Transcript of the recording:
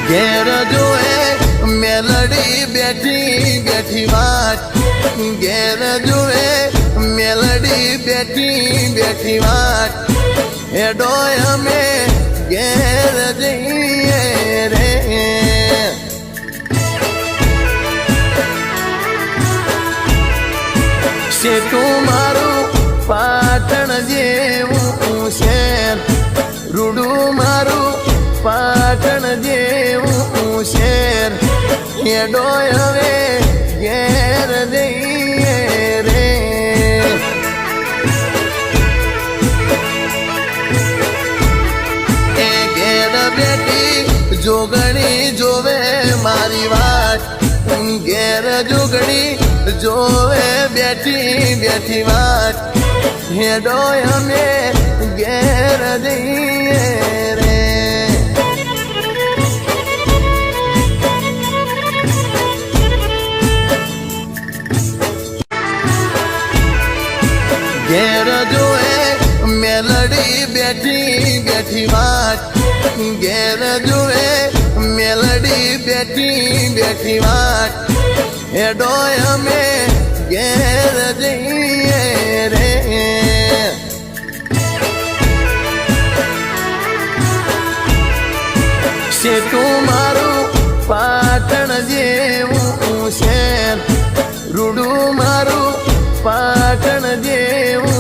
ઘેર જોએ મેલડી બેઠી બેઠી વાત, ઘેર જોએ મેલડી બેઠી બેઠી વાત, હેડો અમે ઘેર જઈએ રે. શેઠું મારું પાટણ જેવું શહેર, રૂડું મારું પાટણ જેવું શહેર, હેડો હવે ઘેર જઈએ રે. એ ઘેર બેઠી જોગણી જોવે મારી વાત, ઘેર જોગણી જોવે બેઠી બેઠી વાત, હેડો અમે ઘેર જઈએ રે. ઘેર જોએ મેલડી બેઠી બેઠી વાત, ઘેર જોએ મેલડી બેઠી બેઠી વાત, હેડો અમે ઘેર જઈએ રે. શેઠું મારું પાટણ જેવું શહેર, રૂડું મારું પાટણ જેવું